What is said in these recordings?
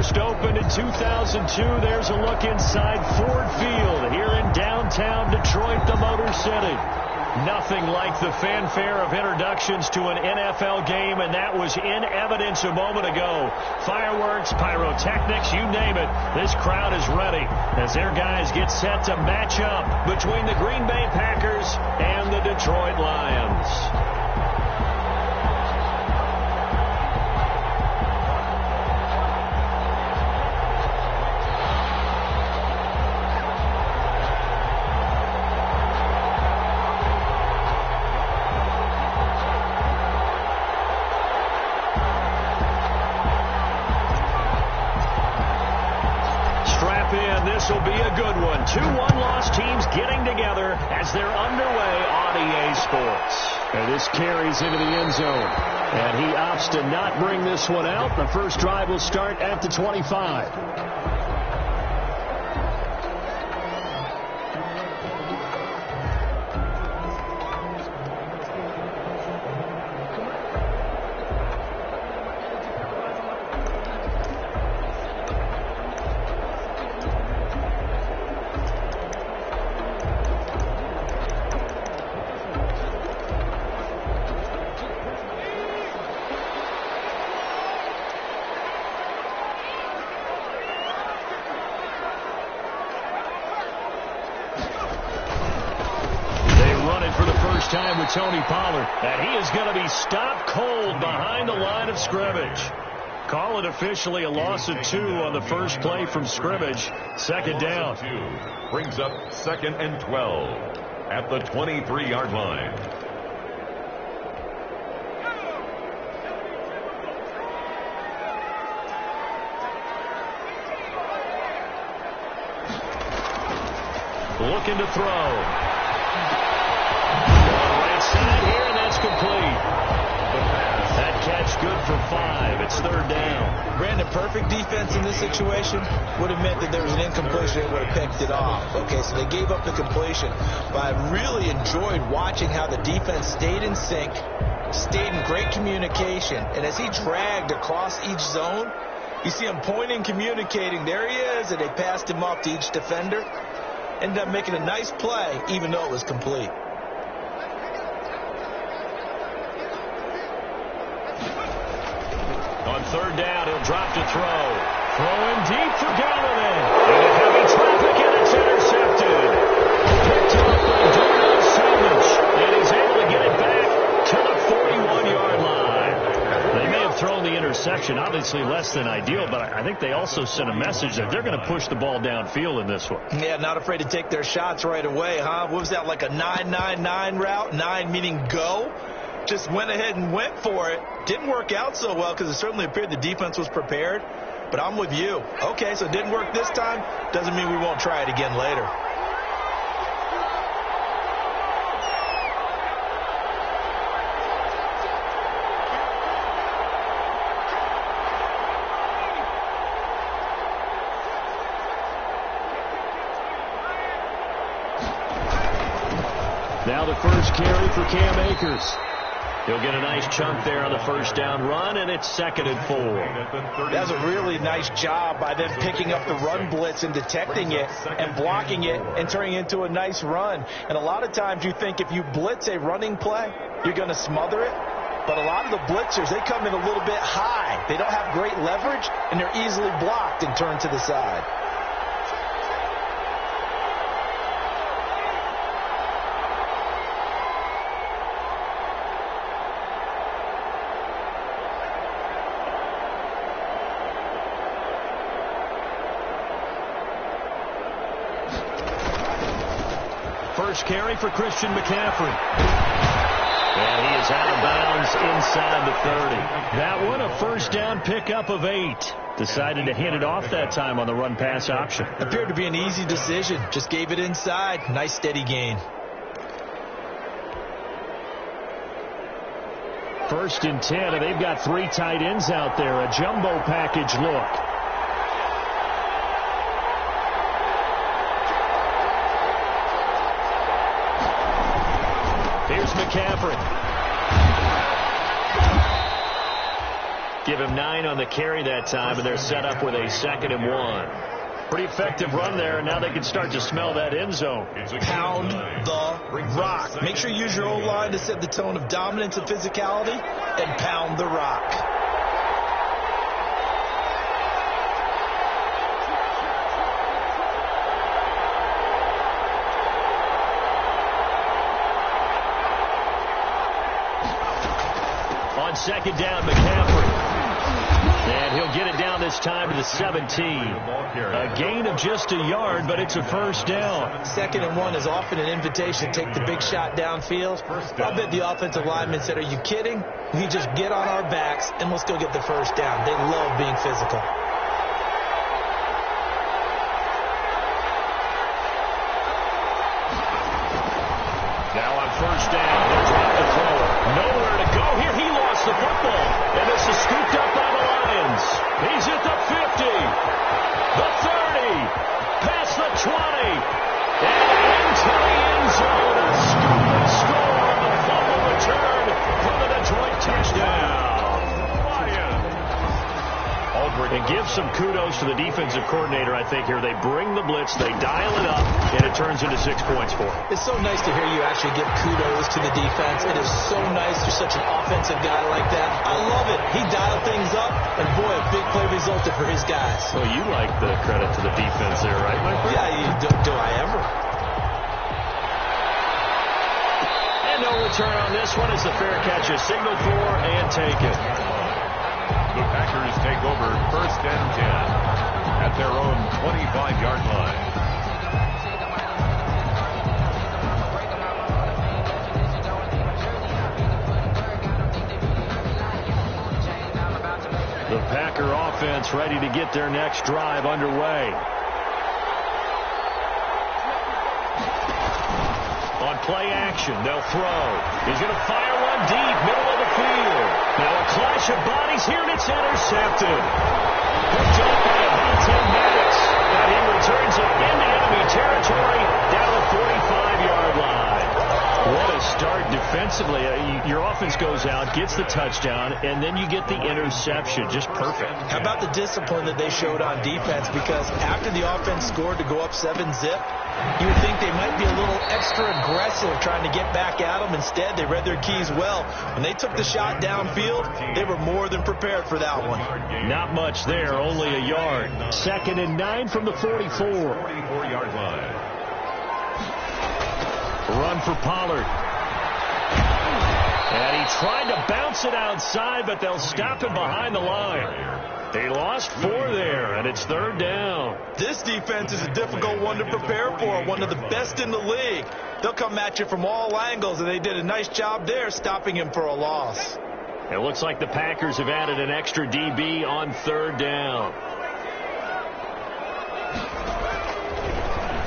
first opened in 2002. There's a look inside Ford Field here in downtown Detroit, the Motor City. Nothing like the fanfare of introductions to an NFL game, and that was in evidence a moment ago. Fireworks, pyrotechnics, you name it. This crowd is ready as their guys get set to match up between the Green Bay Packers and the Detroit Lions. This will be a good one. 2 one-loss teams getting together as they're underway on EA Sports. And this carries into the end zone. And he opts to not bring this one out. The first drive will start at the 25. Time with Tony Pollard, and he is going to be stopped cold behind the line of scrimmage. Call it officially a loss of 2 on the first play from scrimmage. Second down. Brings up 2nd and 12 at the 23-yard line. Looking to throw. Side here, and that's complete. That catch good for 5. It's 3rd down. Brandon, perfect defense in this situation would have meant that there was an incompletion. They would have picked it off. Okay, so they gave up the completion. But I really enjoyed watching how the defense stayed in sync, stayed in great communication. And as he dragged across each zone, you see him pointing, communicating. There he is, and they passed him off to each defender. Ended up making a nice play, even though it was complete. On 3rd down, he'll drop to throw. Throwing deep for Galladay. Into heavy traffic, and it's intercepted. Picked up by Darnell Savage. And he's able to get it back to the 41-yard line. They may have thrown the interception, obviously less than ideal, but I think they also sent a message that they're going to push the ball downfield in this one. Yeah, not afraid to take their shots right away, huh? What was that, like a 9-9-9 route? 9 meaning go? Just went ahead and went for it. Didn't work out so well because it certainly appeared the defense was prepared. But I'm with you. Okay, so it didn't work this time. Doesn't mean we won't try it again later. Now the first carry for Cam Akers. He'll get a nice chunk there on the first down run, and it's 2nd and 4. That was a really nice job by them picking up the run blitz and detecting it and blocking it and turning it into a nice run. And a lot of times you think if you blitz a running play, you're going to smother it. But a lot of the blitzers, they come in a little bit high. They don't have great leverage, and they're easily blocked and turned to the side. First carry for Christian McCaffrey. And he is out of bounds inside the 30. That one, a first down pickup of 8. Decided to hit it off that time on the run-pass option. Appeared to be an easy decision. Just gave it inside. Nice steady gain. 1st and 10, and they've got 3 tight ends out there. A jumbo package look. Here's McCaffrey. Give him 9 on the carry that time, and they're set up with a 2nd and 1. Pretty effective run there, and now they can start to smell that end zone. Pound the rock. Make sure you use your own line to set the tone of dominance and physicality, and pound the rock. On 2nd down, McCaffrey. And he'll get it down this time to the 17. A gain of just a yard, but it's a 1st down. 2nd and 1 is often an invitation to take the big shot downfield. I bet the offensive lineman said, are you kidding? We just get on our backs, and we'll still get the 1st down. They love being physical. Now on 1st down, they'll drop the throw. Nowhere to go here. He lost the football. And this is scooped up by the Lions. He's at the 50, the 30, past the 20, and into the end zone. A scoop and score on the fumble return for the Detroit touchdown. And give some kudos to the defensive coordinator, I think, here. They bring the blitz, they dial it up, and it turns into 6 points for them. It's so nice to hear you actually give kudos to the defense. It is so nice you're such an offensive guy like that. I love it. He dialed things up, and boy, a big play resulted for his guys. Well, you like the credit to the defense there, right, my friend? Yeah, do I ever? And no return on this one as the fair catch is signaled for and taken. The Packers take over 1st and 10 at their own 25-yard line. The Packer offense ready to get their next drive underway. On play action, they'll throw. He's going to fire one deep, middle of the field. Now a clash of bodies here, and it's intercepted. Picked up by about 10 minutes. And he returns it into enemy territory down the 45-yard line. What a start defensively. Your offense goes out, gets the touchdown, and then you get the interception. Just perfect. How about the discipline that they showed on defense? Because after the offense scored to go up 7-zip, you would think they might be a little extra aggressive trying to get back at them. Instead, they read their keys well. When they took the shot downfield, they were more than prepared for that one. Not much there, only a yard. 2nd and 9 from the 44. 44-yard line. Run for Pollard. And he tried to bounce it outside, but they'll stop him behind the line. They lost 4 there, and it's 3rd down. This defense is a difficult one to prepare for, one of the best in the league. They'll come at you from all angles, and they did a nice job there stopping him for a loss. It looks like the Packers have added an extra DB on 3rd down.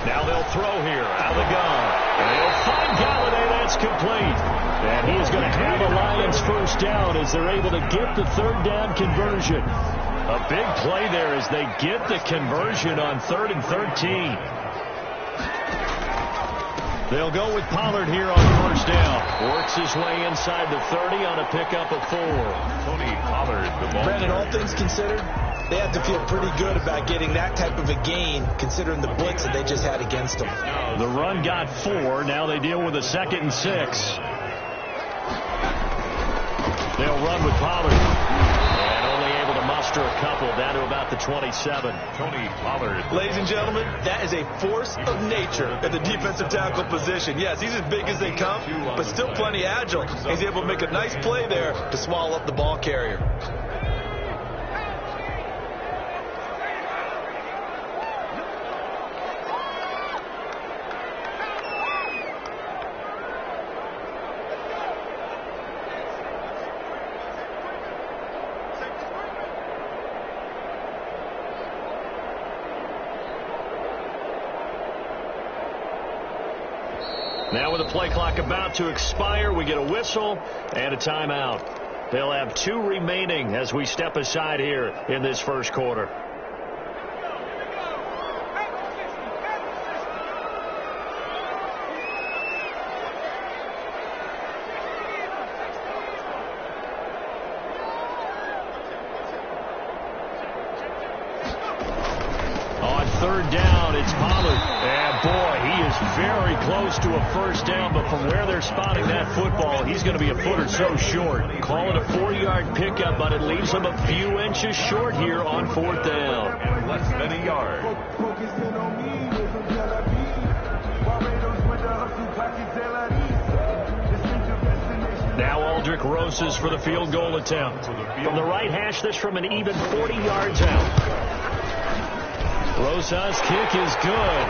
Now they'll throw here out of the gun. And they'll find Galladay. That's complete. And he is going to have a Lions 1st down as they're able to get the 3rd down conversion. A big play there as they get the conversion on 3rd and 13. They'll go with Pollard here on 1st down. Works his way inside the 30 on a pickup of 4. Tony Pollard, the ball. Brandon, all things considered, they have to feel pretty good about getting that type of a gain, considering the blitz that they just had against them. The run got 4. Now they deal with a 2nd and 6. They'll run with Pollard. And only able to muster a couple down to about the 27. Tony Pollard. Ladies and gentlemen, that is a force of nature at the defensive tackle position. Yes, he's as big as they come, but still plenty agile. He's able to make a nice play there to swallow up the ball carrier. Now with the play clock about to expire, we get a whistle and a timeout. They'll have 2 remaining as we step aside here in this 1st quarter. Boy, he is very close to a first down, but from where they're spotting that football, he's going to be a foot or so short. Call it a 4-yard pickup, but it leaves him a few inches short here on 4th down. And less than a yard. Now Aldrich Rosas for the field goal attempt. From the right hash, this from an even 40 yards out. Rosas' kick is good.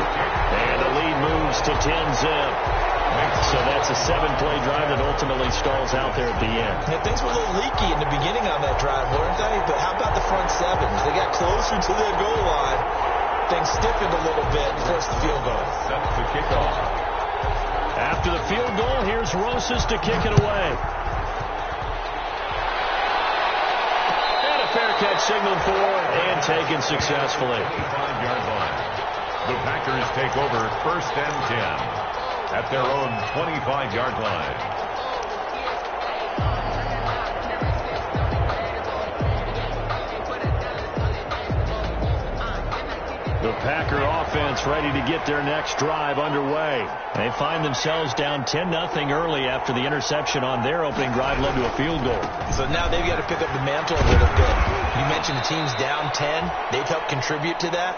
And the lead moves to 10-zip. So that's a 7-play drive that ultimately stalls out there at the end. Yeah, things were a little leaky in the beginning on that drive, weren't they? But how about the front seven? They got closer to their goal line. Things stiffened a little bit and forced the field goal. Set to kick off. After the field goal, here's Rosas to kick it away. And a fair catch signaled for and taken successfully. 5-yard line. The Packers take over 1st and 10 at their own 25-yard line. The Packer offense ready to get their next drive underway. They find themselves down 10-0 early after the interception on their opening drive led to a field goal. So now they've got to pick up the mantle a little bit. You mentioned the team's down 10. They've helped contribute to that.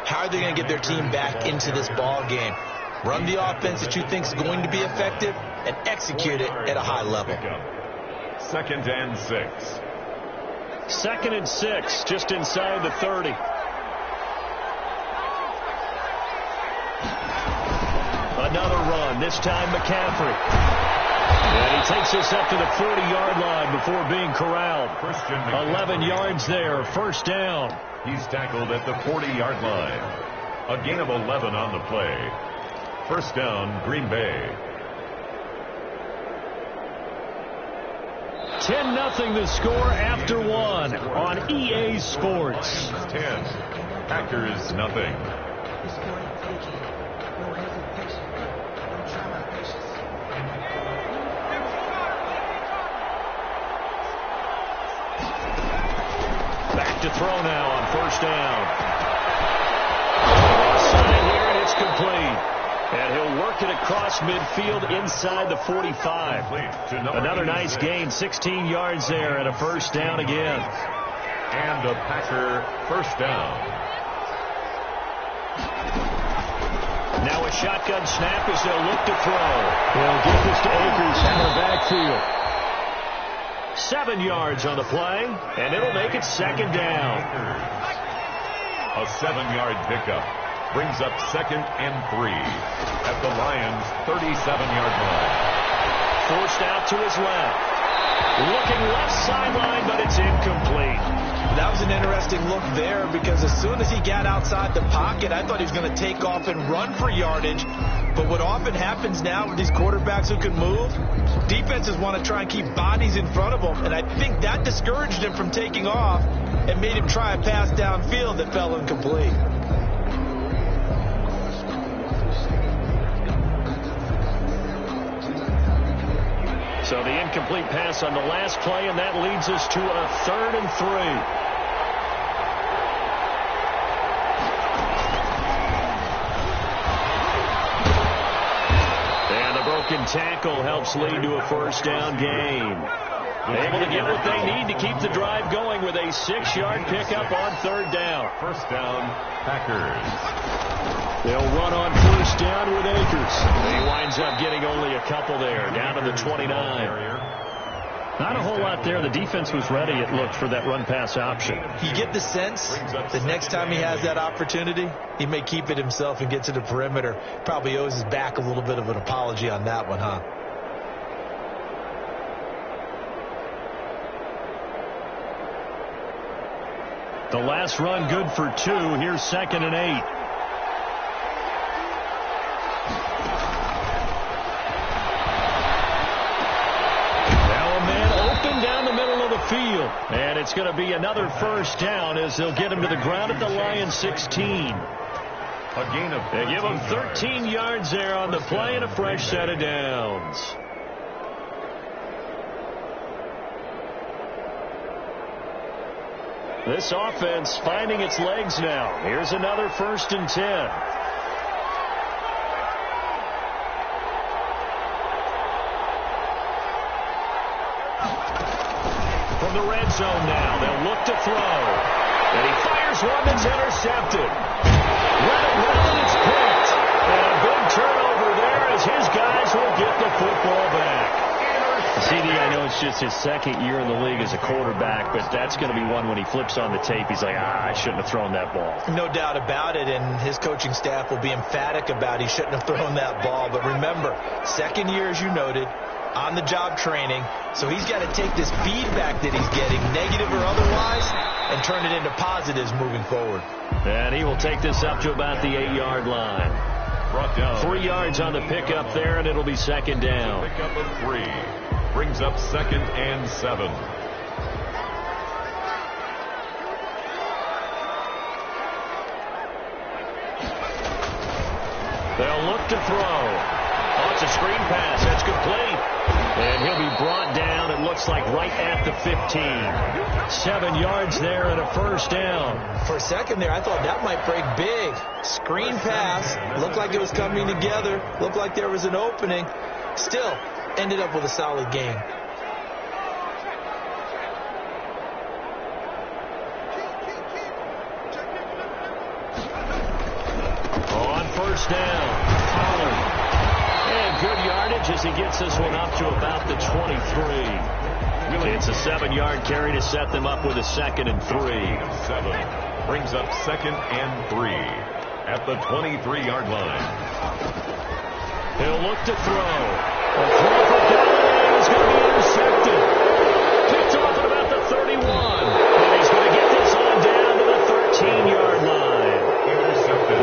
How are they going to get their team back into this ball game? Run the offense that you think is going to be effective and execute it at a high level. 2nd and 6. 2nd and 6, just inside the 30. Another run, this time McCaffrey. And he takes us up to the 40-yard line before being corralled. 11 yards there, 1st down. He's tackled at the 40-yard line. A gain of 11 on the play. 1st down, Green Bay. 10-0 the score after 1 on EA Sports. 10. Packers nothing. Back to throw now on 1st down. Side here, and it's complete. And he'll work it across midfield inside the 45. Another nice gain, 16 yards there, and a 1st down again. And a Packer 1st down. Now a shotgun snap as they'll look to throw. They'll get this to Akers out of the backfield. 7 yards on the play, and it'll make it 2nd down. A 7-yard pickup brings up 2nd and 3 at the Lions' 37-yard line. Forced out to his left. Looking left sideline, but it's incomplete. That was an interesting look there because as soon as he got outside the pocket, I thought he was going to take off and run for yardage. But what often happens now with these quarterbacks who can move, defenses want to try and keep bodies in front of them. And I think that discouraged him from taking off and made him try a pass downfield that fell incomplete. So the incomplete pass on the last play, and that leads us to a 3rd and 3. Broken tackle helps lead to a 1st down gain. Able to get what they need to keep the drive going with a 6-yard pickup on 3rd down. 1st down, Packers. They'll run on 1st down with Akers. He winds up getting only a couple there, down to the 29. Not a whole lot there. The defense was ready, it looked, for that run-pass option. You get the sense that next time he has that opportunity, he may keep it himself and get to the perimeter. Probably owes his back a little bit of an apology on that one, huh? The last run good for 2. Here's 2nd and 8. Down the middle of the field, and it's going to be another 1st down as they'll get him to the ground at the Lions 16. A gain of they give him 13 yards there on the play and a fresh set of downs. This offense finding its legs now. Here's another 1st and 10. the red zone now. They'll look to throw. And he fires one that's intercepted. Let it run, it's picked. And a big turnover there as his guys will get the football back. CD, I know it's just his second year in the league as a quarterback, but that's going to be one when he flips on the tape. He's like, I shouldn't have thrown that ball. No doubt about it, and his coaching staff will be emphatic about he shouldn't have thrown that ball. But remember, second year, as you noted, on-the-job training, so he's got to take this feedback that he's getting, negative or otherwise, and turn it into positives moving forward. And he will take this up to about the 8-yard line. Brought down. 3 yards on the pickup there, and it'll be second down. Pickup of 3. Brings up 2nd and 7. They'll look to throw. Oh, it's a screen pass. That's complete. And he'll be brought down, it looks like, right at the 15. 7 yards there and a first down. For a second there, I thought that might break big. Screen pass. Looked like it was coming together. Looked like there was an opening. Still, ended up with a solid game. First down. Pollard. And good yardage as he gets this one up to about the 23. It's a 7-yard carry to set them up with a 2nd and 3. 7. Brings up 2nd and 3 at the 23-yard line. He'll look to throw. A throw for Galloway is going to be intercepted. Picked off at about the 31. And he's going to get this on down to the 13-yard line.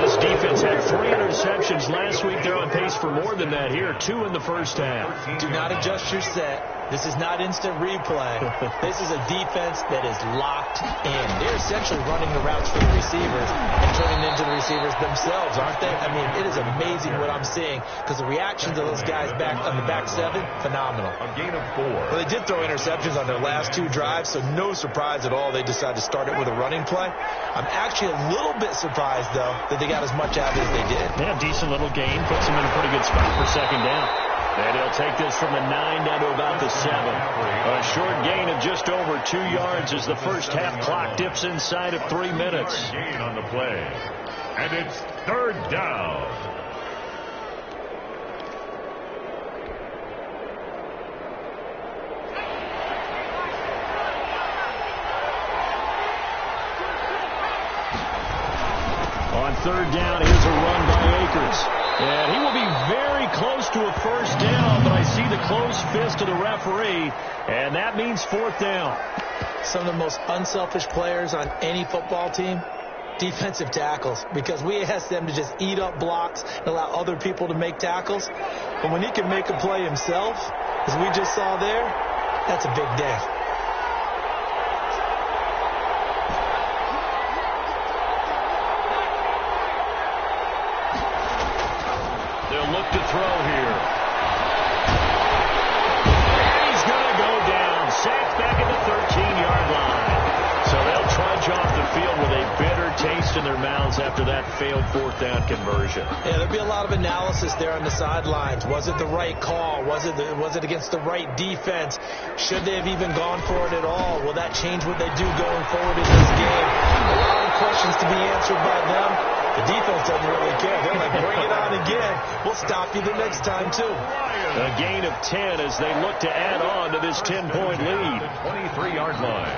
This defense had 3 interceptions last week. They're on pace for more than that here. 2 in the first half. Do not adjust your set. This is not instant replay. This is a defense that is locked in. They're essentially running the routes for the receivers and turning into the receivers themselves, aren't they? I mean, it is amazing what I'm seeing because the reactions of those guys back on the back 7, phenomenal. A gain of 4. Well, they did throw interceptions on their last 2 drives, so no surprise at all they decided to start it with a running play. I'm actually a little bit surprised, though, that they got as much out as they did. Yeah, decent little gain. Puts them in a pretty good spot for second down. And he'll take this from the 9 down to about the 7. A short gain of just over 2 yards as the first half clock dips inside of 3 minutes. Gain on the play. And it's 3rd down. On 3rd down, here's a run by Akers. And he will be very close to a first down, but I see the closed fist of the referee, and that means 4th down. Some of the most unselfish players on any football team, defensive tackles, because we ask them to just eat up blocks and allow other people to make tackles. But when he can make a play himself, as we just saw there, that's a big day. Look to throw here. And he's going to go down. Sacked back at the 13-yard line. So they'll trudge off the field with a bitter taste in their mouths after that failed 4th down conversion. Yeah, there'll be a lot of analysis there on the sidelines. Was it the right call? Was it against the right defense? Should they have even gone for it at all? Will that change what they do going forward in this game? A lot of questions to be answered by them. The defense doesn't really care. They're like, bring it on again. We'll stop you the next time, too. A gain of 10 as they look to add on to this 10-point lead. The 23-yard line.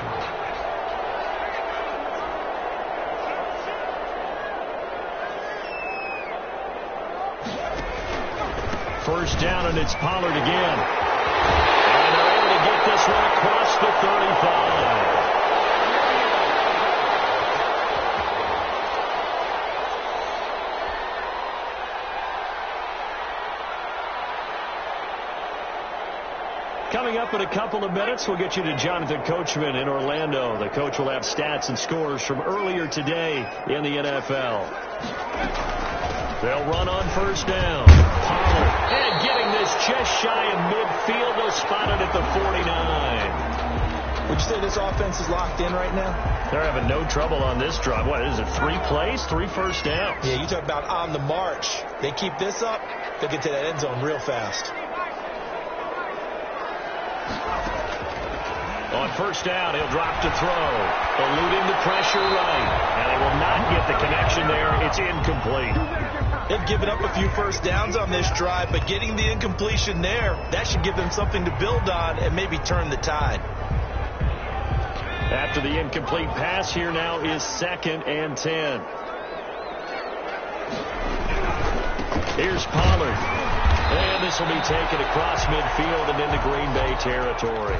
First down, and it's Pollard again. And they're able to get this one across the 35. Coming up in a couple of minutes, we'll get you to Jonathan Coachman in Orlando. The coach will have stats and scores from earlier today in the NFL. They'll run on first down. Pollard, and getting this just shy of midfield. They'll spot it at the 49. Would you say this offense is locked in right now? They're having no trouble on this drive. What is it, 3 plays, 3 first downs? Yeah, you talk about on the march. They keep this up, they'll get to that end zone real fast. On first down, he'll drop to throw. Eluding the pressure right. And he will not get the connection there. It's incomplete. They've given up a few first downs on this drive, but getting the incompletion there, that should give them something to build on and maybe turn the tide. After the incomplete pass, here now is 2nd and 10. Here's Pollard. And this will be taken across midfield and into Green Bay territory.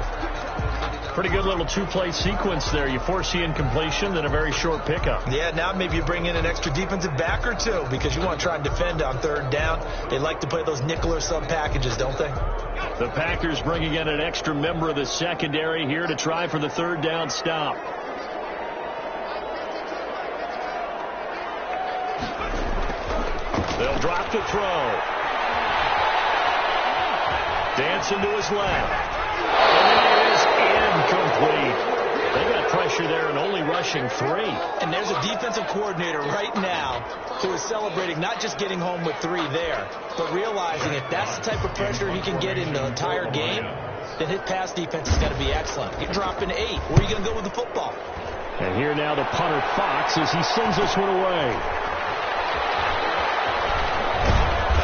Pretty good little two-play sequence there. You force the incompletion, then a very short pickup. Yeah, now maybe you bring in an extra defensive back or two because you want to try and defend on 3rd down. They like to play those nickel or sub packages, don't they? The Packers bringing in an extra member of the secondary here to try for the 3rd down stop. They'll drop to throw. Dancing to his left. And it is incomplete. They got pressure there and only rushing 3. And there's a defensive coordinator right now who is celebrating not just getting home with 3 there, but realizing if that's the type of pressure he can get in the entire game, then his pass defense is going to be excellent. You're dropping 8. Where are you going to go with the football? And here now the punter Fox as he sends this one away.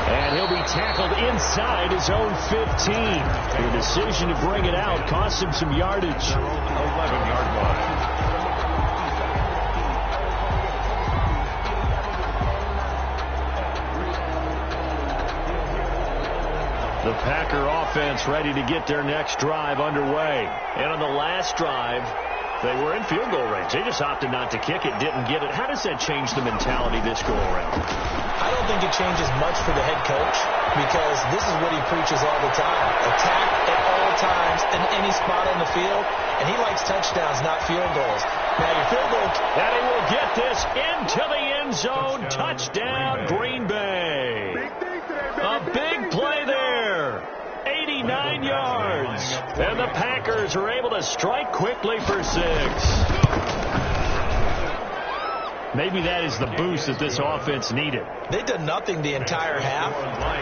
And he'll be tackled inside his own 15. The decision to bring it out cost him some yardage. 11-yard line. The Packer offense ready to get their next drive underway. And on the last drive, they were in field goal range. They just opted not to kick it, didn't get it. How does that change the mentality this go around? I don't think it changes much for the head coach because this is what he preaches all the time. Attack at all times in any spot on the field, and he likes touchdowns, not field goals. Now, your field goal... And he will get this into the end zone. Touchdown, Green Bay. A big play there. 89 yards. And the Packers are able to strike quickly for 6. Maybe that is the boost that this offense needed. They did nothing the entire half,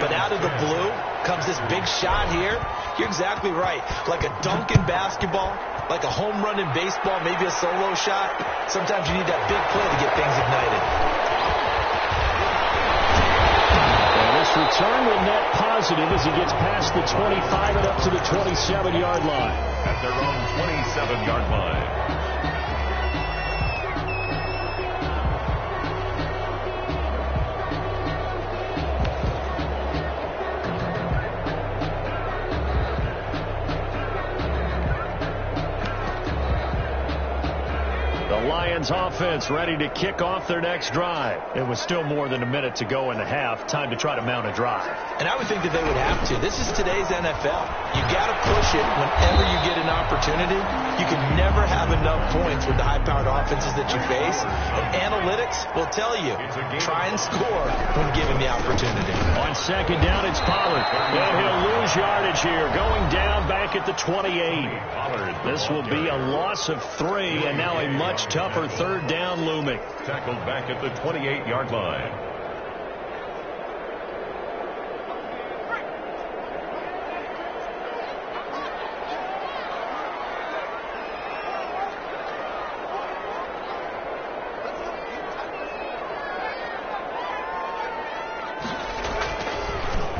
but out of the blue comes this big shot here. You're exactly right. Like a dunk in basketball, like a home run in baseball, maybe a solo shot. Sometimes you need that big play to get things ignited. And this return will net positive as he gets past the 25 and up to the 27-yard line. At their own 27-yard line. Lions offense ready to kick off their next drive. It was still more than a minute to go in the half. Time to try to mount a drive. And I would think that they would have to. This is today's NFL. You got to push it whenever you get an opportunity. You can never have enough points with the high-powered offenses that you face. And analytics will tell you, try and score when given the opportunity. On 2nd down, it's Pollard. And he'll lose yardage here. Going down back at the 28. This will be a loss of 3, and now a much tougher 3rd down looming. Tackled back at the 28-yard line.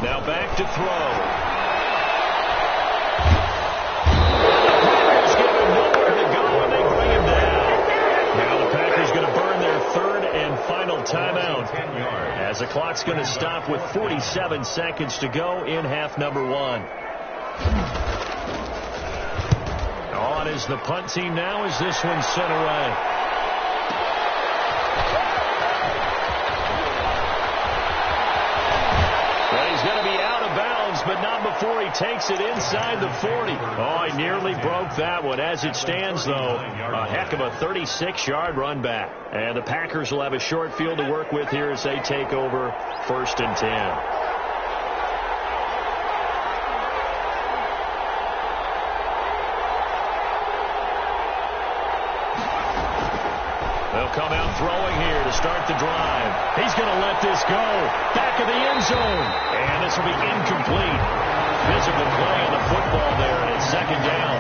Now back to throw. Timeout as the clock's going to stop with 47 seconds to go in half number 1. On is the punt team now as this one's sent away. Well, he's going to be out of bounds, but not before he takes it inside the 40. Oh, he nearly broke that one. As it stands, though, a heck of a 36-yard run back. And the Packers will have a short field to work with here as they take over 1st and 10. They'll come out throwing here to start the drive. He's going to let this go. Back of the end zone. And this will be incomplete. physical play on the football there, and it's second down.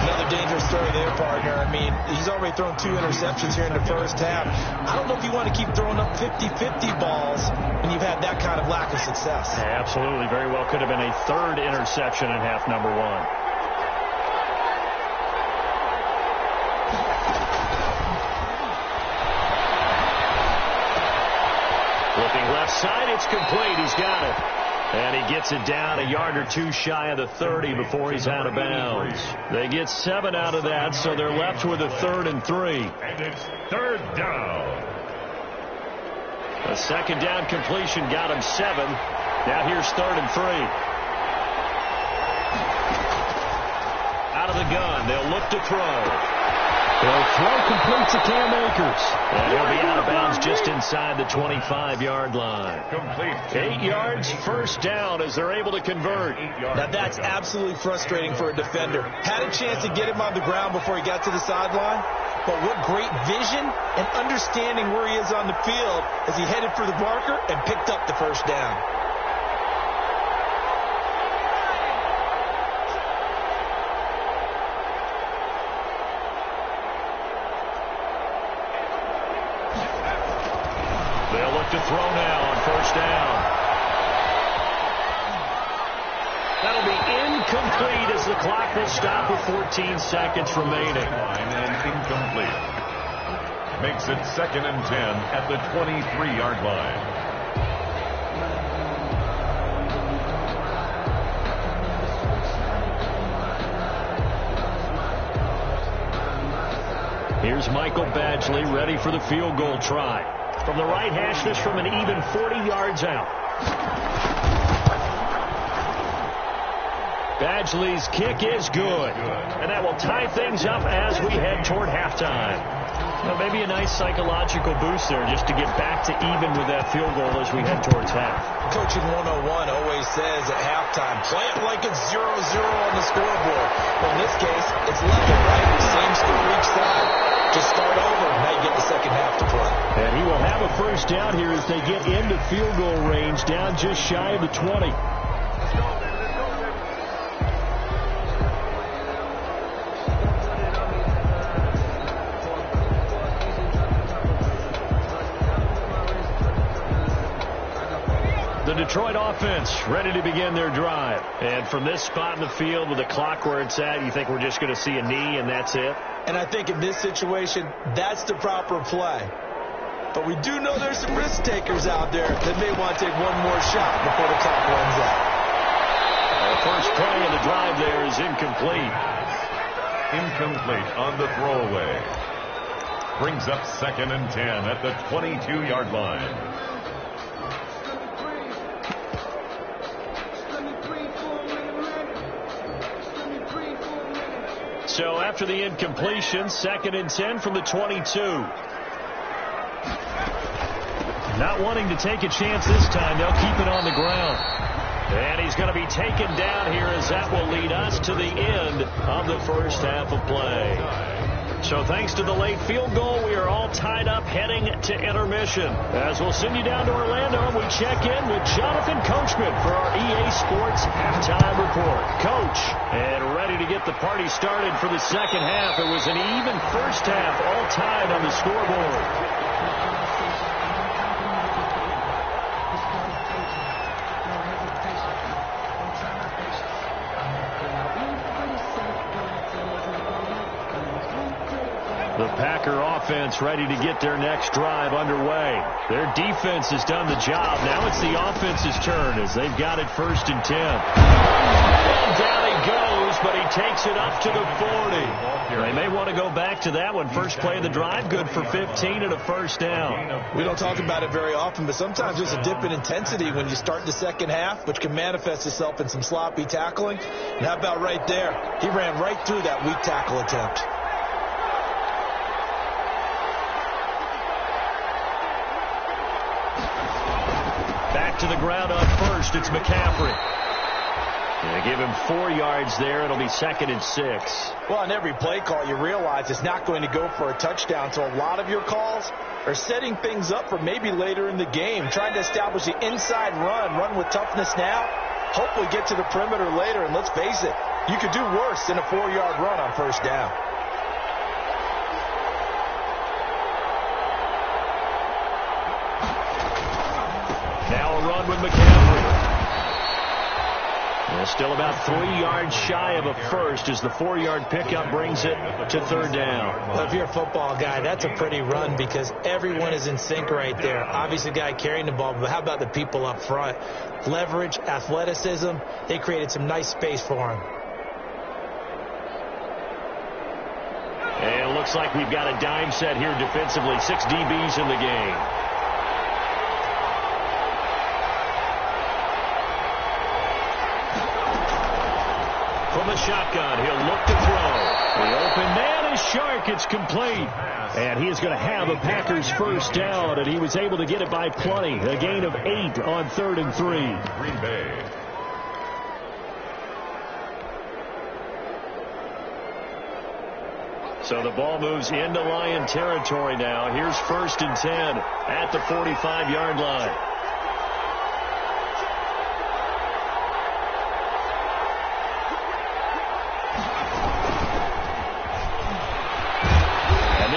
Another dangerous throw there, partner. I mean, he's already thrown 2 interceptions here in the first half. I don't know if you want to keep throwing up 50-50 balls when you've had that kind of lack of success. Yeah, absolutely. Very well could have been a 3rd interception in half number 1. Looking left side, it's complete. He's got it. And he gets it down a yard or 2 shy of the 30 before he's out of bounds. They get 7 out of that, so they're left with a 3rd and 3. And it's 3rd down. A second down completion got him 7. Now here's 3rd and 3. Out of the gun. They'll look to throw. They'll throw complete to Cam Akers. And he'll be out of bounds just inside the 25-yard line. Complete. 8 yards, first down as they're able to convert. Now that's absolutely frustrating for a defender. Had a chance to get him on the ground before he got to the sideline, but what great vision and understanding where he is on the field as he headed for the marker and picked up the first down. They'll look to throw now on first down. That'll be incomplete as the clock will stop with 14 seconds remaining. And incomplete. Makes it 2nd and 10 at the 23-yard line. Here's Michael Badgley ready for the field goal try. From the right hash, this from an even 40 yards out. Badgley's kick is good. And that will tie things up as we head toward halftime. Well, maybe a nice psychological boost there just to get back to even with that field goal as we head towards half. Coaching 101 always says at halftime, play it like it's 0-0 on the scoreboard. But in this case, it's level, right? Same score each side. Just start over, and now you get the second half to play. And he will have a first down here as they get into field goal range, down just shy of the 20. The Detroit offense ready to begin their drive. And from this spot in the field with the clock where it's at, you think we're just going to see a knee and that's it? And I think in this situation, that's the proper play. But we do know there's some risk takers out there that may want to take one more shot before the clock runs out. The first play of the drive there is incomplete. Incomplete on the throwaway. Brings up 2nd and 10 at the 22-yard line. So after the incompletion, 2nd and 10 from the 22. Not wanting to take a chance this time, they'll keep it on the ground. And he's going to be taken down here as that will lead us to the end of the first half of play. So thanks to the late field goal, we are all tied up heading to intermission. As we'll send you down to Orlando, and we check in with Jonathan Coachman for our EA Sports Halftime Report. Coach, and ready to get the party started for the second half. It was an even first half, all tied on the scoreboard. The Packer offense ready to get their next drive underway. Their defense has done the job. Now it's the offense's turn as they've got it 1st and 10. And down he goes, but he takes it up to the 40. They may want to go back to that one. First play of the drive, good for 15 and a first down. We don't talk about it very often, but sometimes there's a dip in intensity when you start the second half, which can manifest itself in some sloppy tackling. And how about right there? He ran right through that weak tackle attempt. Back to the ground on first. It's McCaffrey. They give him 4 yards there. It'll be 2nd and 6. Well, on every play call, you realize it's not going to go for a touchdown. So a lot of your calls are setting things up for maybe later in the game, trying to establish the inside run with toughness now, hopefully get to the perimeter later. And let's face it, you could do worse than a 4-yard run on first down. Now a run with McCaffrey. And still about 3 yards shy of a first as the 4-yard pickup brings it to third down. Well, if you're a football guy, that's a pretty run because everyone is in sync right there. Obviously, the guy carrying the ball, but how about the people up front? Leverage, athleticism, they created some nice space for him. And it looks like we've got a dime set here defensively. 6 DBs in the game. From the shotgun, he'll look to throw. The open man is Shark. It's complete. And he is going to have a Packers first down, and he was able to get it by plenty. A gain of 8 on 3rd and 3. Green Bay. So the ball moves into Lion territory now. Here's 1st and 10 at the 45-yard line.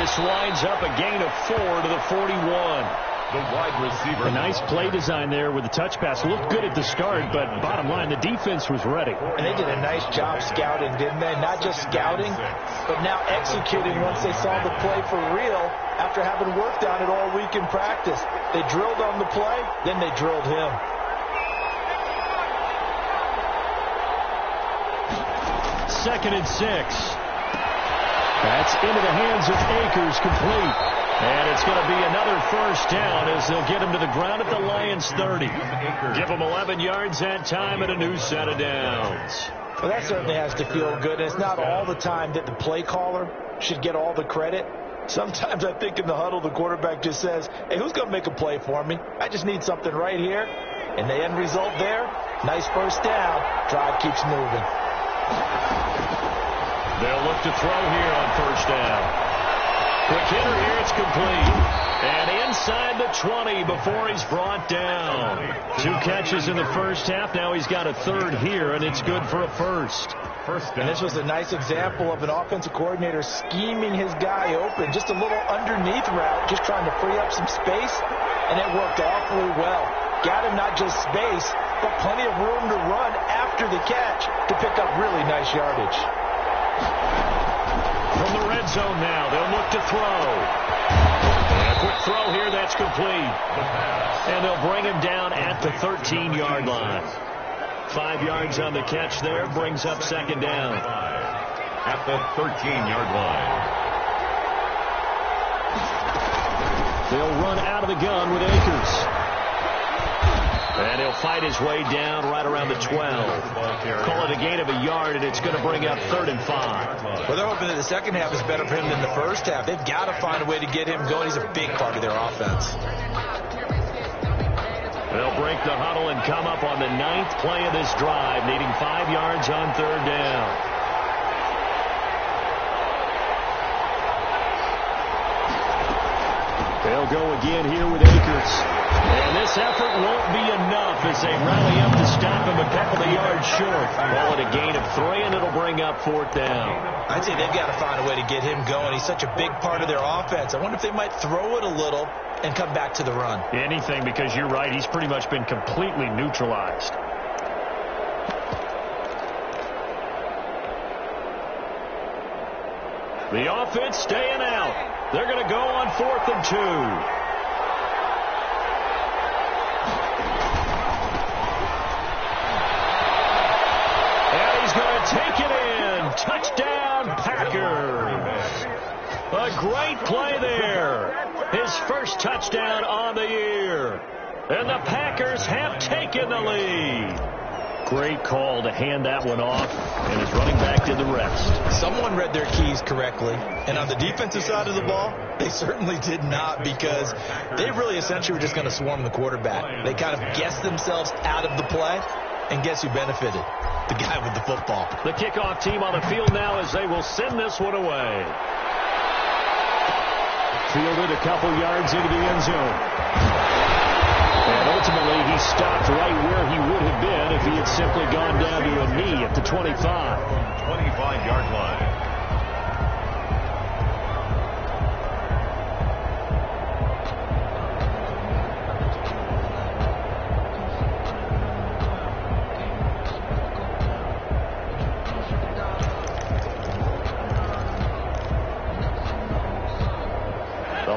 This winds up a gain of 4 to the 41. The wide receiver. A nice play design there with the touch pass. Looked good at the start, but bottom line, the defense was ready. And they did a nice job scouting, didn't they? Not just scouting, but now executing once they saw the play for real after having worked on it all week in practice. They drilled on the play, then they drilled him. Second and 6. That's into the hands of Akers, complete. And it's going to be another first down as they'll get him to the ground at the Lions' 30. Give him 11 yards that time and a new set of downs. Well, that certainly has to feel good. And it's not all the time that the play caller should get all the credit. Sometimes I think in the huddle, the quarterback just says, hey, who's going to make a play for me? I just need something right here. And the end result there, nice first down. Drive keeps moving. They'll look to throw here on first down. Quick hitter here, it's complete. And inside the 20 before he's brought down. 2 catches in the first half. Now he's got a 3rd here, and it's good for a first. And this was a nice example of an offensive coordinator scheming his guy open. Just a little underneath route, just trying to free up some space, and it worked awfully well. Got him not just space, but plenty of room to run after the catch to pick up really nice yardage. From the red zone now, they'll look to throw. And a quick throw here, that's complete. And they'll bring him down at the 13-yard line. 5 yards on the catch there, brings up second down. At the 13-yard line. They'll run out of the gun with Akers. And he'll fight his way down right around the 12. Call it a gain of a yard, and it's going to bring up 3rd and 5. Well, they're hoping that the second half is better for him than the first half. They've got to find a way to get him going. He's a big part of their offense. They'll break the huddle and come up on the 9th play of this drive, needing 5 yards on 3rd down. They'll go again here with Akers. And this effort won't be enough as they rally up to stop him a couple of yards short. Call it a gain of 3, and it'll bring up 4th down. I'd say they've got to find a way to get him going. He's such a big part of their offense. I wonder if they might throw it a little and come back to the run. Anything, because you're right. He's pretty much been completely neutralized. The offense staying out. They're going to go on 4th and 2. And he's going to take it in. Touchdown, Packers. A great play there. His first touchdown on the year. And the Packers have taken the lead. Great call to hand that one off, and his running back did the rest. Someone read their keys correctly, and on the defensive side of the ball, they certainly did not, because they really essentially were just going to swarm the quarterback. They kind of guessed themselves out of the play, and guess who benefited? The guy with the football. The kickoff team on the field now as they will send this one away. Fielded a couple yards into the end zone. And ultimately, he stopped right where he would have been if he had simply gone down to a knee at the 25. 25-yard line.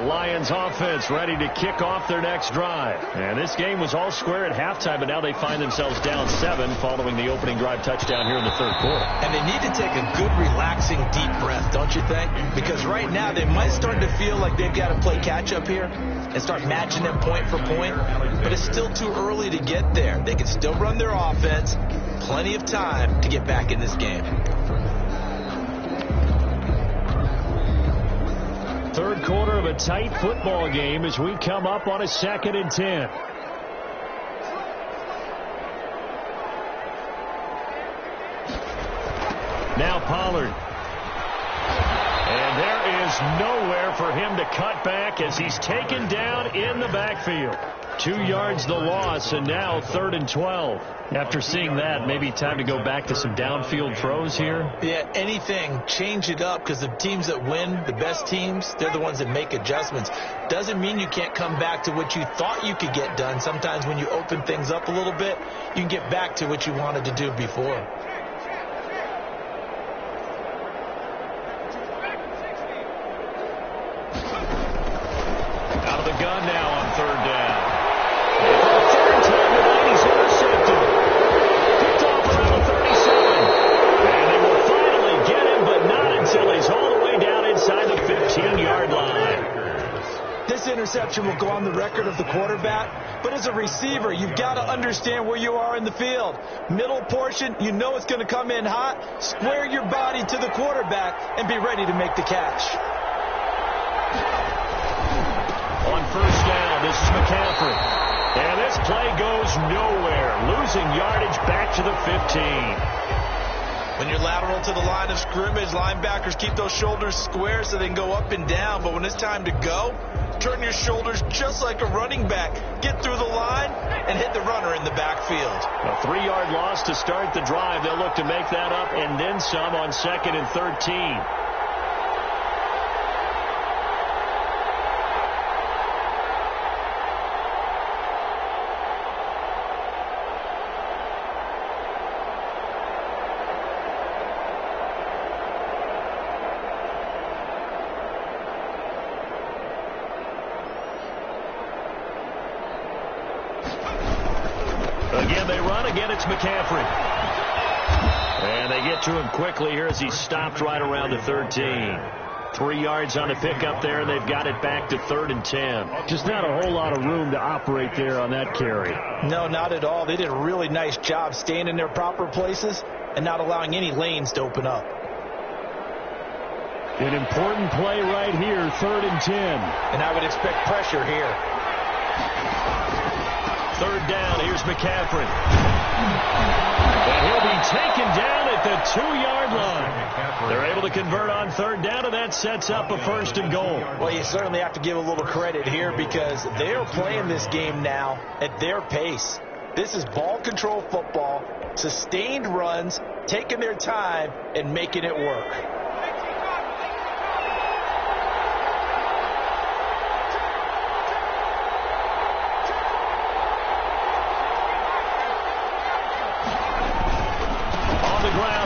Lions offense ready to kick off their next drive. And this game was all square at halftime, but now they find themselves down 7 following the opening drive touchdown here in the third quarter. And they need to take a good, relaxing, deep breath, don't you think? Because right now they might start to feel like they've got to play catch-up here and start matching them point for point. But it's still too early to get there. They can still run their offense. Plenty of time to get back in this game. Third quarter of a tight football game as we come up on a 2nd and 10. Now Pollard. And there is nowhere for him to cut back as he's taken down in the backfield. 2 yards the loss, and now 3rd and 12. After seeing that, maybe time to go back to some downfield throws here. Yeah, anything. Change it up, because the teams that win, the best teams, they're the ones that make adjustments. Doesn't mean you can't come back to what you thought you could get done. Sometimes when you open things up a little bit, you can get back to what you wanted to do before. Out of the gun now on 3rd down. Third time tonight, he's intercepted. Picked off around the 37. And they will finally get him, but not until he's all the way down inside the 15-yard line. This interception will go on the record of the quarterback, but as a receiver, you've got to understand where you are in the field. Middle portion, you know it's going to come in hot. Square your body to the quarterback and be ready to make the catch. On 1st down, this is McCaffrey. And this play goes nowhere. Losing yardage back to the 15. When you're lateral to the line of scrimmage, linebackers keep those shoulders square so they can go up and down. But when it's time to go, turn your shoulders just like a running back. Get through the line and hit the runner in the backfield. A 3-yard loss to start the drive. They'll look to make that up and then some on 2nd and 13. Again, they run. Again, it's McCaffrey. And they get to him quickly here as he stopped right around the 13. 3 yards on the pickup there, and they've got it back to 3rd and 10. Just not a whole lot of room to operate there on that carry. No, not at all. They did a really nice job staying in their proper places and not allowing any lanes to open up. An important play right here, 3rd and 10. And I would expect pressure here. 3rd down, here's McCaffrey. And he'll be taken down at the 2-yard line. They're able to convert on 3rd down, and that sets up a 1st and goal. Well, you certainly have to give a little credit here because they're playing this game now at their pace. This is ball control football, sustained runs, taking their time, and making it work.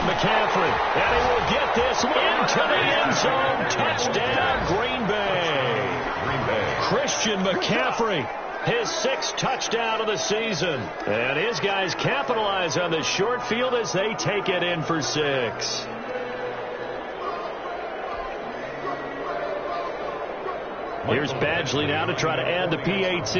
McCaffrey, and he will get this into the end zone. Touchdown, Green Bay. Christian McCaffrey, his 6th touchdown of the season. And his guys capitalize on the short field as they take it in for 6. Here's Badgley now to try to add the PAT.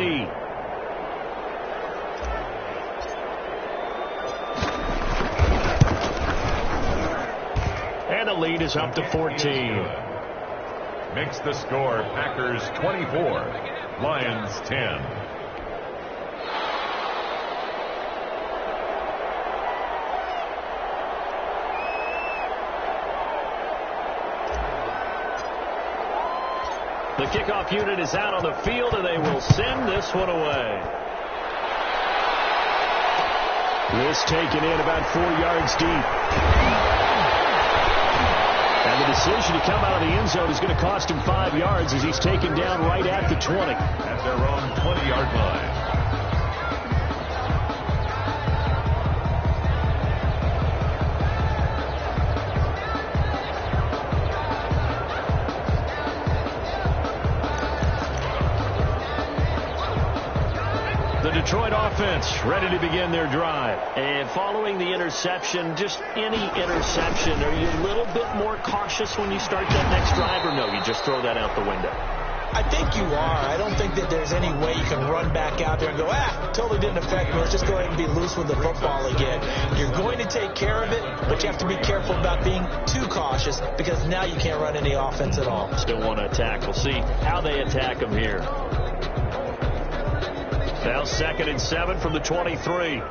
And the lead is up to 14. Makes the score Packers 24, Lions 10. The kickoff unit is out on the field, and they will send this one away. This taken in about 4 yards deep. And the decision to come out of the end zone is going to cost him 5 yards as he's taken down right at the 20. At their own 20-yard line. Detroit offense ready to begin their drive. And following the interception, just any interception, are you a little bit more cautious when you start that next drive, or no, you just throw that out the window? I think you are. I don't think that there's any way you can run back out there and go, totally didn't affect me. Let's just go ahead and be loose with the football again. You're going to take care of it, but you have to be careful about being too cautious because now you can't run any offense at all. Still want to attack. We'll see how they attack them here. Now 2nd and 7 from the 23.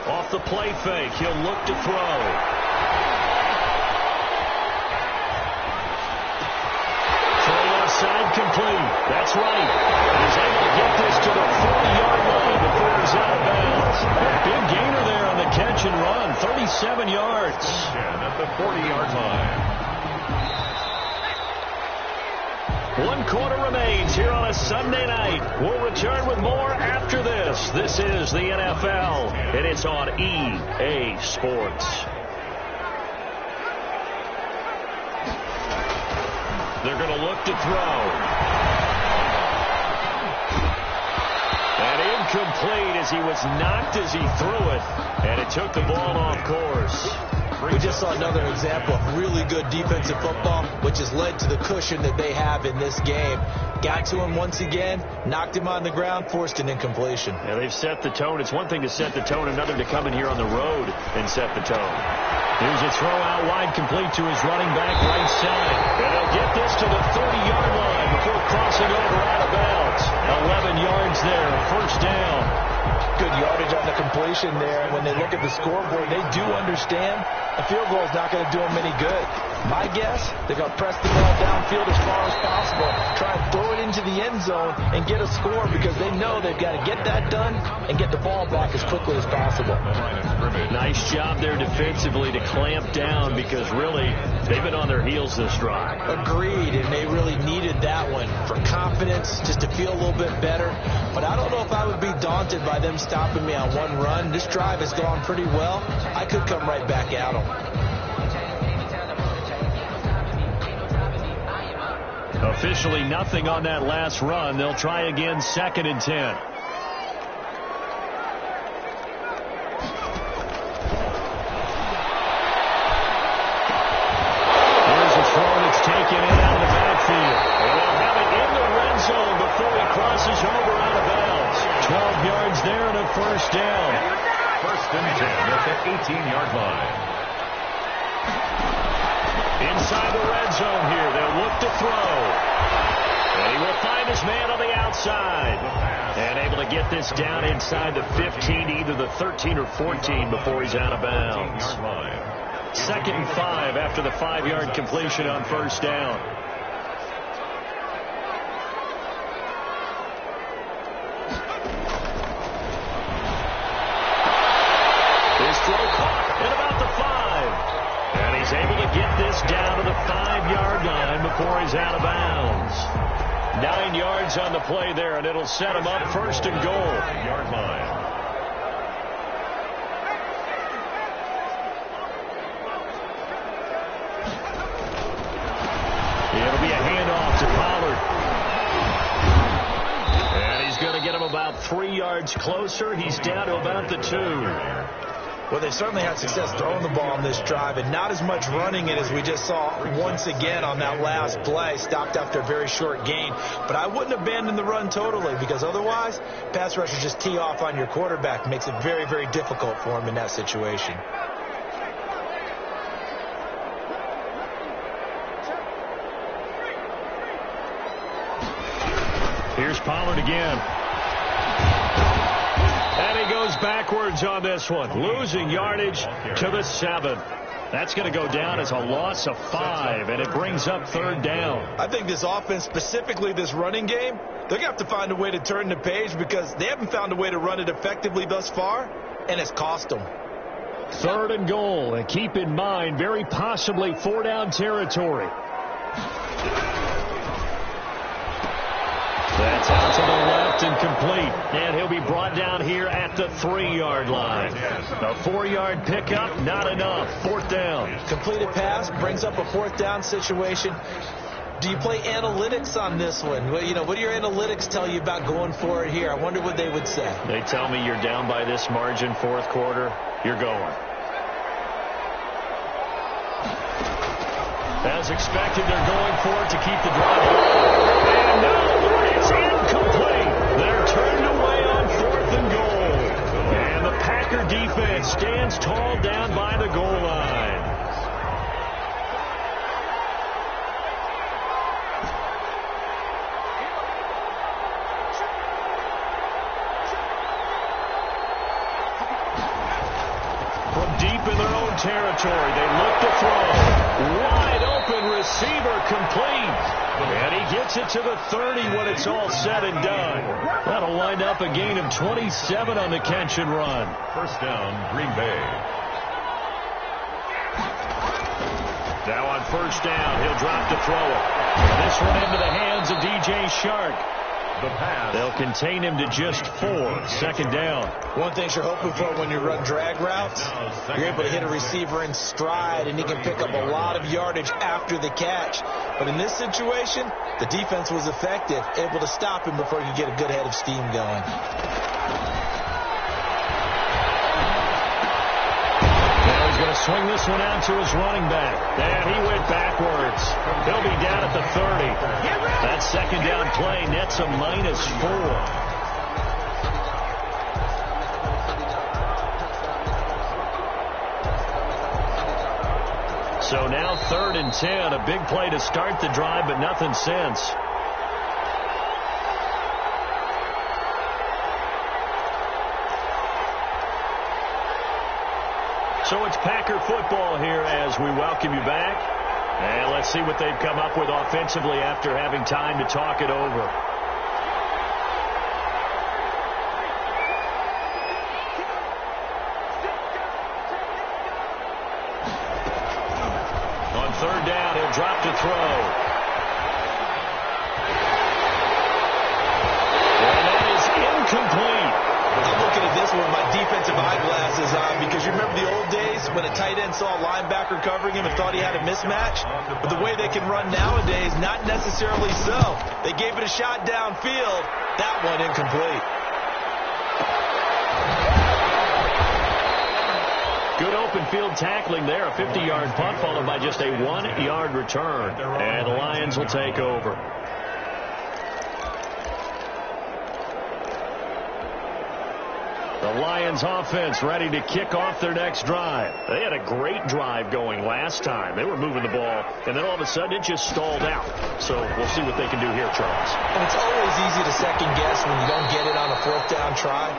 Off the play fake, he'll look to throw. Throw left side complete. That's right. He's able to get this to the 40-yard line before he's out of bounds. Big gainer there on the catch and run. 37 yards. And at the 40-yard line. 1 quarter remains here on a Sunday night. We'll return with more after this. This is the NFL, and it's on EA Sports. They're going to look to throw. And incomplete as he was knocked as he threw it, and it took the ball off course. We just saw another example of really good defensive football, which has led to the cushion that they have in this game. Got to him once again, knocked him on the ground, forced an incompletion. Yeah, they've set the tone. It's one thing to set the tone, another to come in here on the road and set the tone. Here's a throw out wide, complete to his running back right side. And he'll get this to the 30-yard line before crossing over out of bounds. 11 yards there, first down. Good yardage on the completion there. When they look at the scoreboard, they do understand a field goal is not going to do them any good. My guess, they're going to press the ball downfield as far as possible, try and throw it into the end zone and get a score because they know they've got to get that done and get the ball back as quickly as possible. Nice job there defensively to clamp down because really they've been on their heels this drive. Agreed, and they really needed that one for confidence, just to feel a little bit better. But I don't know if I would be daunted by them stopping me on one run. This drive has gone pretty well. I could come right back at them. Officially nothing on that last run. They'll try again, 2nd and 10. Here's a throw that's taken in out of the backfield. And they'll have it in the red zone before he crosses over out of bounds. 12 yards there and a first down. 1st and 10 at the 18-yard line. Inside the red zone here, they'll look to throw. And he will find his man on the outside. And able to get this down inside the 15, either the 13 or 14 before he's out of bounds. 2nd and 5 after the 5-yard completion on first down. His throw caught at about the 5. And he's able to get this down to the 5-yard line before he's out of bounds. 9 yards on the play there, and it'll set him up 1st and goal. Yard line. It'll be a handoff to Pollard. And he's going to get him about 3 yards closer. He's down to about the 2. Well, they certainly had success throwing the ball on this drive, and not as much running it as we just saw once again on that last play. Stopped after a very short gain. But I wouldn't abandon the run totally, because otherwise, pass rushers just tee off on your quarterback. Makes it very, very difficult for him in that situation. Here's Pollard again. And he goes backwards on this one, losing yardage to the 7. That's going to go down as a loss of 5, and it brings up 3rd down. I think this offense, specifically this running game, they're going to have to find a way to turn the page because they haven't found a way to run it effectively thus far, and it's cost them. 3rd and goal, and keep in mind, very possibly 4-down territory. That's out to the left and complete. And he'll be brought down here at the 3-yard line. A 4-yard pickup, not enough. 4th down. Completed pass brings up a 4th down situation. Do you play analytics on this one? Well, you know, what do your analytics tell you about going for it here? I wonder what they would say. They tell me you're down by this margin, 4th quarter. You're going. As expected, they're going for it to keep the drive going. And no, it's incomplete. They're turned away on 4th and goal. And the Packer defense stands tall down by the goal line. From deep in their own territory, they look to throw. Wide open receiver complete. And he gets it to the 30 when it's all said and done. That'll wind up a gain of 27 on the catch and run. 1st down, Green Bay. Now on 1st down, he'll drop to throw it. This one into the hands of DJ Shark. The pass. They'll contain him to just 4. 2nd down. One thing you're hoping for when you run drag routes, you're able to hit a receiver in stride, and he can pick up a lot of yardage after the catch. But in this situation, the defense was effective, able to stop him before he could get a good head of steam going. Now he's going to swing this one out to his running back. And he went backwards. He'll be down at the 30. That 2nd down play nets a -4. So now 3rd and 10, a big play to start the drive, but nothing since. So it's Packer football here as we welcome you back. And let's see what they've come up with offensively after having time to talk it over. On 3rd down, he'll drop to throw. And that is incomplete. I'm looking at this with my defensive eyeglasses on because you remember the old days when a tight end saw a linebacker covering him and thought he had a mismatch? But the way they can run nowadays, not necessarily so. They gave it a shot downfield. That one incomplete. Good open field tackling there. A 50-yard punt followed by just a 1-yard return. And the Lions will take over. The Lions offense ready to kick off their next drive. They had a great drive going last time. They were moving the ball, and then all of a sudden it just stalled out. So we'll see what they can do here, Charles. And it's always easy to second guess when you don't get it on a 4th down try.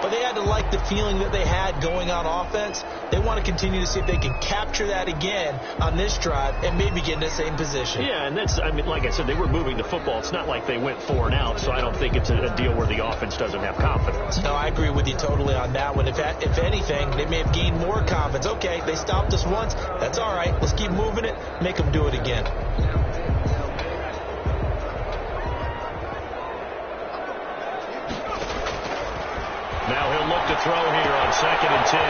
But they had to like the feeling that they had going on offense. They want to continue to see if they can capture that again on this drive and maybe get in the same position. Yeah, and that's, I mean, like I said, they were moving the football. It's not like they went 4 and out, so I don't think it's a deal where the offense doesn't have confidence. No, I agree with you totally on that one. If anything, they may have gained more confidence. Okay, they stopped us once. That's all right. Let's keep moving it. Make them do it again. Now he'll look to throw here on 2nd and 10.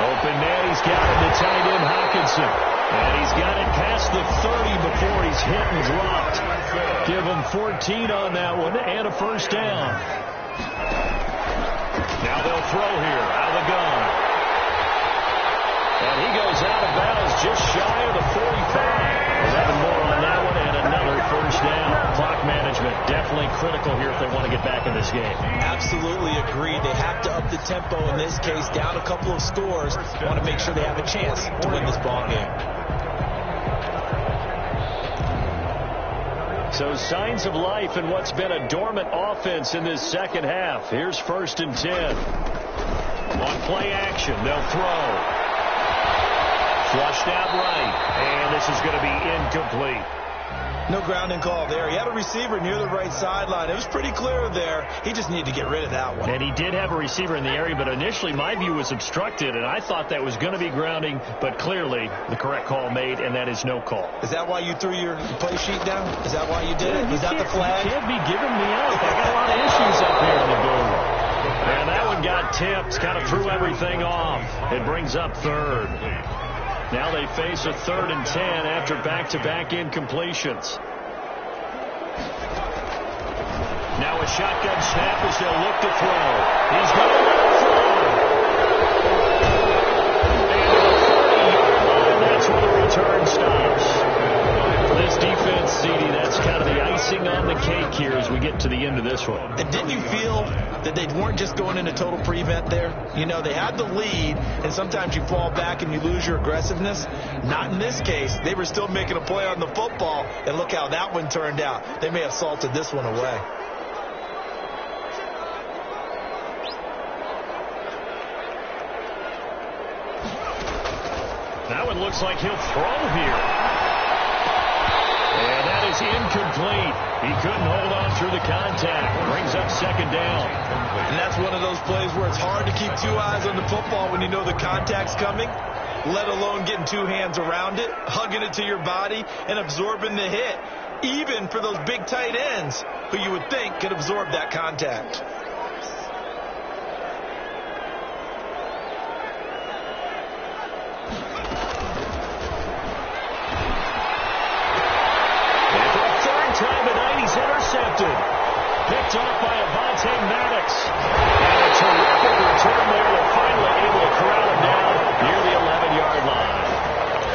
Open man, he's got it to tight end Hawkinson. And he's got it past the 30 before he's hit and dropped. Give him 14 on that one and a 1st down. Now they'll throw here out of the gun. And he goes out of bounds just shy of the 45. 11 more on that one and another 1st down. Clock management definitely critical here if they want to get back in this game. Absolutely agreed. They have to up the tempo in this case, down a couple of scores. Want to make sure they have a chance to win this ball game. So signs of life in what's been a dormant offense in this 2nd half. Here's 1st and 10. On play action, they'll throw. Flushed out right, and this is going to be incomplete. No grounding call there. He had a receiver near the right sideline. It was pretty clear there. He just needed to get rid of that one. And he did have a receiver in the area, but initially my view was obstructed, and I thought that was going to be grounding, but clearly the correct call made, and that is no call. Is that why you threw your play sheet down? Is that why you did it? Was that the flag? You can't be giving me up. I got a lot of issues up here in the booth. And that one got tipped, kind of threw everything off. It brings up third. Now they face a 3rd and 10 after back-to-back incompletions. Now a shotgun snap as they'll look to throw. He's going to throw. And that's where the return stops. This defense, CD, that's kind of the icing on the cake here as we get to the end of this one. And didn't you feel that they weren't just going into total prevent there? You know, they had the lead, and sometimes you fall back and you lose your aggressiveness. Not in this case. They were still making a play on the football, and look how that one turned out. They may have salted this one away. That one looks like he'll throw here. And that is incomplete. He couldn't hold on through the contact. Brings up 2nd down. And that's one of those plays where it's hard to keep 2 eyes on the football when you know the contact's coming, let alone getting 2 hands around it, hugging it to your body, and absorbing the hit, even for those big tight ends who you would think could absorb that contact. Picked off by Avonte Maddox. And a terrific return there. They're finally able to corral him down near the 11-yard line.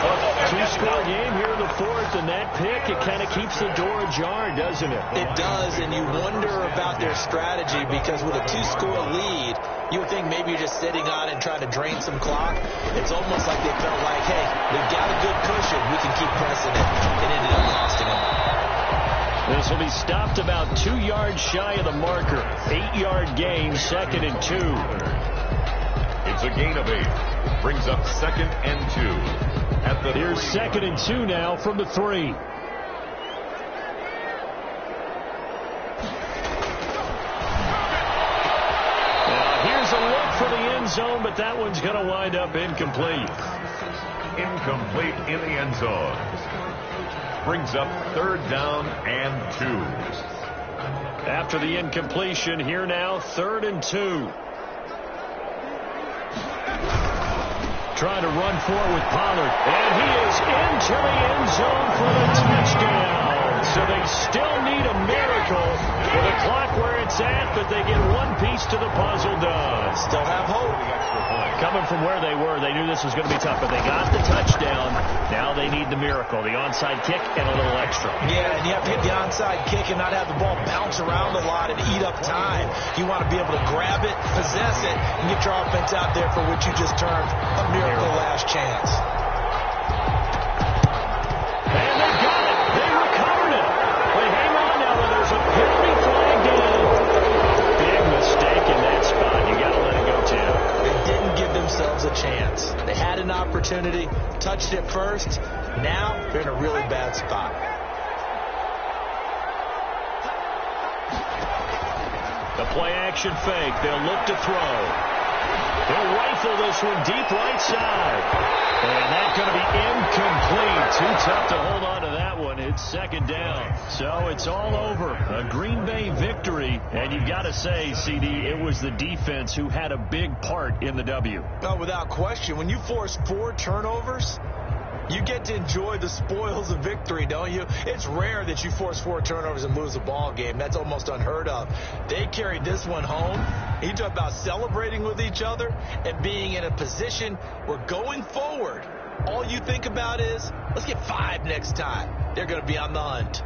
A 2-score game here in the 4th, and that pick, it kind of keeps the door ajar, doesn't it? It does, and you wonder about their strategy because with a 2-score lead, you would think maybe you're just sitting on it and trying to drain some clock. It's almost like they felt like, hey, we've got a good cushion. We can keep pressing it. It ended up costing them. This will be stopped about 2 yards shy of the marker. 8-yard gain, 2nd and 2. It's a gain of 8. Brings up 2nd and 2. Here's 2nd and 2 now from the 3. Now here's a look for the end zone, but that one's going to wind up incomplete. Incomplete in the end zone. Brings up 3rd down and 2. After the incompletion, here now, 3rd and 2. Trying to run forward with Pollard. And he is into the end zone for the touchdown. So they still need a miracle for the clock where it's at, but they get one piece to the puzzle done. Still have hope. Coming from where they were, they knew this was going to be tough, but they got the touchdown. Now they need the miracle, the onside kick and a little extra. Yeah, and you have to hit the onside kick and not have the ball bounce around a lot and eat up time. You want to be able to grab it, possess it, and get your offense out there for what you just termed a miracle last chance. And they got it. They recovered it. But hang on now, there's a penalty flag down. Big mistake in that spot. You got to let it go, Tim. They didn't give themselves a chance. They had an opportunity, touched it first. Now they're in a really bad spot. The play action fake. They'll look to throw. They'll rifle this one deep right side. And that's going to be incomplete. Too tough to hold on to that one. It's 2nd down. So it's all over. A Green Bay victory. And you've got to say, CD, it was the defense who had a big part in the W. No, without question. When you force 4 turnovers, you get to enjoy the spoils of victory, don't you? It's rare that you force 4 turnovers and lose a ball game. That's almost unheard of. They carried this one home. You talk about celebrating with each other and being in a position where going forward, all you think about is, let's get 5 next time. They're going to be on the hunt.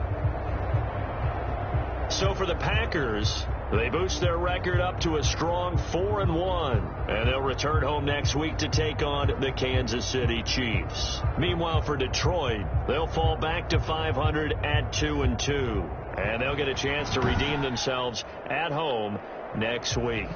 So for the Packers, they boost their record up to a strong 4-1, and they'll return home next week to take on the Kansas City Chiefs. Meanwhile, for Detroit, they'll fall back to 500 at 2-2, and they'll get a chance to redeem themselves at home next week.